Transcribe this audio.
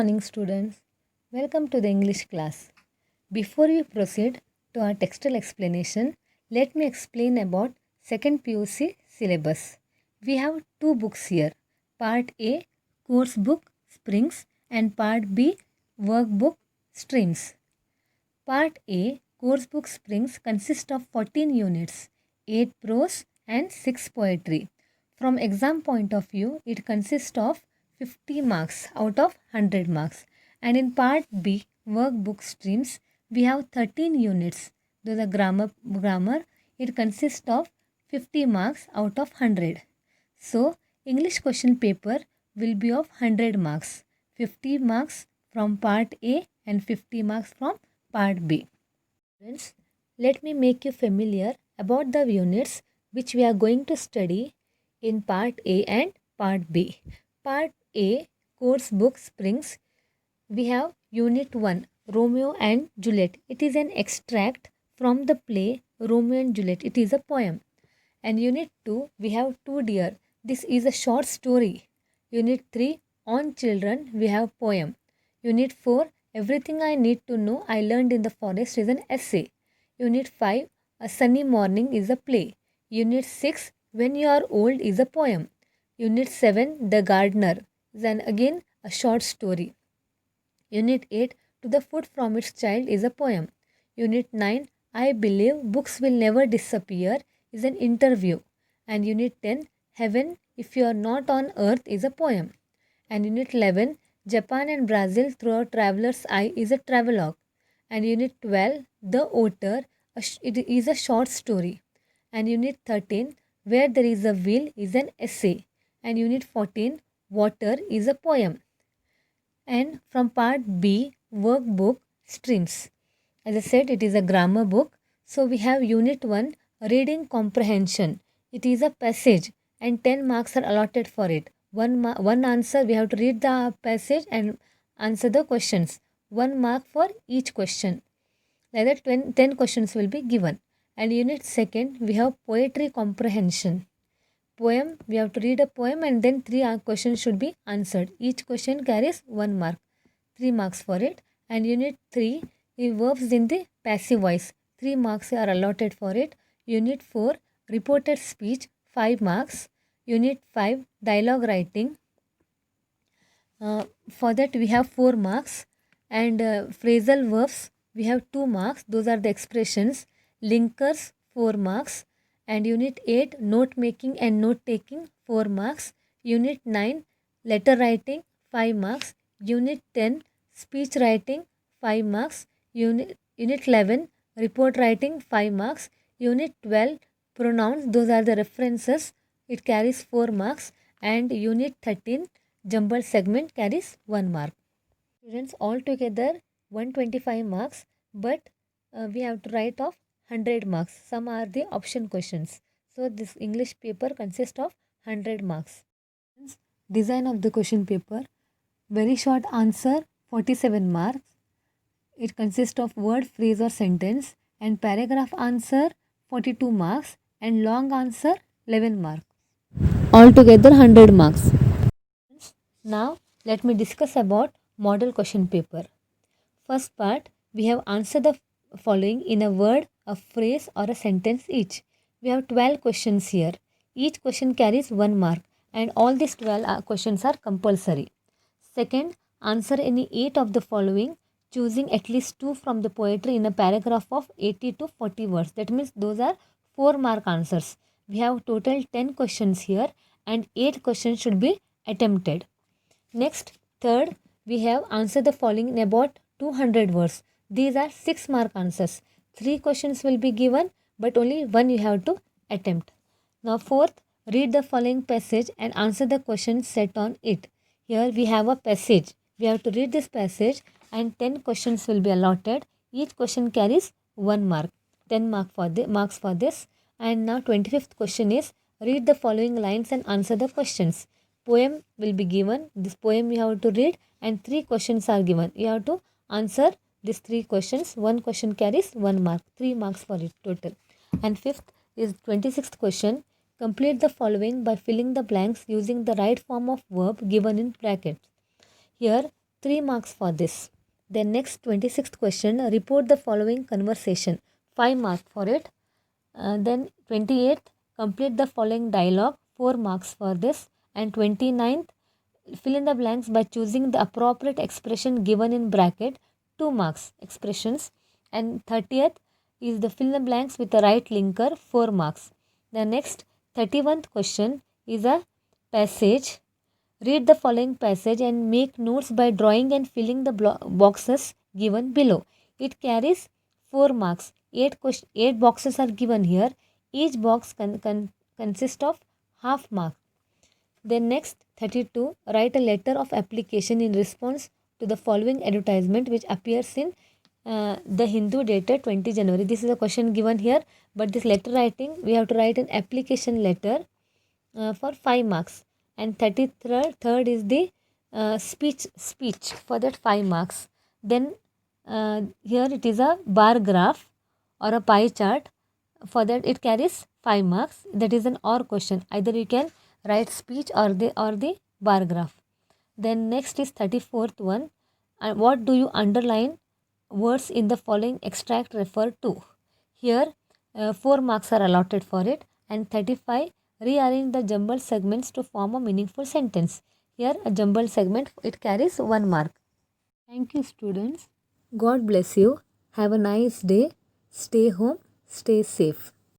morning, students. Welcome to the English class. Before we proceed to our textual explanation, let me explain about second PUC syllabus. We have two books here. Part A, course book Springs, and Part B, workbook Streams. Part A, course book Springs, consists of 14 units, 8 prose and 6 poetry. From exam point of view, it consists of 50 marks out of 100 marks. And in Part B, workbook Streams, we have 13 units. Though the grammar, it consists of 50 marks out of 100. So, English question paper will be of 100 marks. 50 marks from Part A and 50 marks from Part B. Friends, let me make you familiar about the units which we are going to study in Part A and Part B. Part A, course book Springs, we have Unit 1, Romeo and Juliet. It is an extract from the play Romeo and Juliet. It is a poem. And Unit 2, we have Two Deer. This is a short story. Unit 3, On Children, we have poem. Unit 4, Everything I Need to Know I Learned in the Forest is an essay. Unit 5, A Sunny Morning is a play. Unit 6, When You Are Old is a poem. Unit 7, The Gardener is again a short story. Unit 8, To the Foot from Its Child is a poem. Unit 9, I Believe Books Will Never Disappear is an interview. And Unit 10, Heaven If You Are Not on Earth is a poem. And Unit 11, Japan and Brazil Through a Traveler's Eye is a travelogue. And Unit 12, The Otter, it is a short story. And Unit 13, Where There Is a Will is an essay. And Unit 14, Water is a poem. And from Part B, workbook Streams. As I said, it is a grammar book. So we have Unit 1, Reading Comprehension. It is a passage and 10 marks are allotted for it. One answer, we have to read the passage and answer the questions. 1 mark for each question. Like that 10 questions will be given. And Unit 2, we have Poetry Comprehension. Poem, we have to read a poem and then 3 questions should be answered. Each question carries 1 mark. 3 marks for it. And Unit 3, the verbs in the passive voice. 3 marks are allotted for it. Unit 4, Reported Speech, 5 marks. Unit 5, Dialogue Writing. For that we have 4 marks. And phrasal verbs, we have 2 marks. Those are the expressions. Linkers, 4 marks. And Unit 8, Note Making and Note Taking, 4 marks. Unit 9, Letter Writing, 5 marks. Unit 10, Speech Writing, 5 marks. Unit 11, Report Writing, 5 marks. Unit 12, Pronouns, those are the references. It carries 4 marks. And Unit 13, Jumbled Segment, carries 1 mark. Students, altogether 125 marks, but we have to write off 100 marks. Some are the option questions. So this English paper consists of 100 marks. Design of the question paper. Very short answer, 47 marks. It consists of word, phrase or sentence. And paragraph answer, 42 marks. And long answer, 11 marks. Altogether 100 marks. Now let me discuss about model question paper. First part, we have answered the following in a word, a phrase or a sentence each. We have 12 questions here. Each question carries 1 mark and all these 12 questions are compulsory. Second, answer any 8 of the following, choosing at least 2 from the poetry in a paragraph of 80 to 40 words. That means those are 4 mark answers. We have total 10 questions here and 8 questions should be attempted. Next, third, we have answered the following in about 200 words. These are 6 mark answers. 3 questions will be given, but only 1 you have to attempt. Now fourth, read the following passage and answer the questions set on it. Here we have a passage. We have to read this passage and 10 questions will be allotted. Each question carries 1 mark. 10 marks for this. And now 25th question is, read the following lines and answer the questions. Poem will be given. This poem you have to read and 3 questions are given. You have to answer these 3 questions. 1 question carries 1 mark. 3 marks for it total. And fifth is 26th question. Complete the following by filling the blanks using the right form of verb given in brackets. Here 3 marks for this. Then next 26th question, report the following conversation, 5 marks for it. Then 28th, complete the following dialogue, 4 marks for this. And 29th, fill in the blanks by choosing the appropriate expression given in bracket, 2 marks expressions. And 30th is the fill in the blanks with the right linker, 4 marks. The next 31st question is a passage. Read the following passage and make notes by drawing and filling the boxes given below. It carries 4 marks. 8 boxes are given here. Each box consists of half mark. Then next 32, write a letter of application in response to the following advertisement which appears in the Hindu dated 20 January. This is a question given here, but this letter writing, we have to write an application letter for 5 marks. And 33rd is the speech for that 5 marks. Then here it is a bar graph or a pie chart. For that it carries 5 marks. That is an or question. Either you can write speech or the bar graph. Then next is 34th one. And what do you underline words in the following extract refer to? Here 4 marks are allotted for it. And 35, rearrange the jumbled segments to form a meaningful sentence. Here a jumbled segment, it carries 1 mark. Thank you students. God bless you. Have a nice day. Stay home. Stay safe.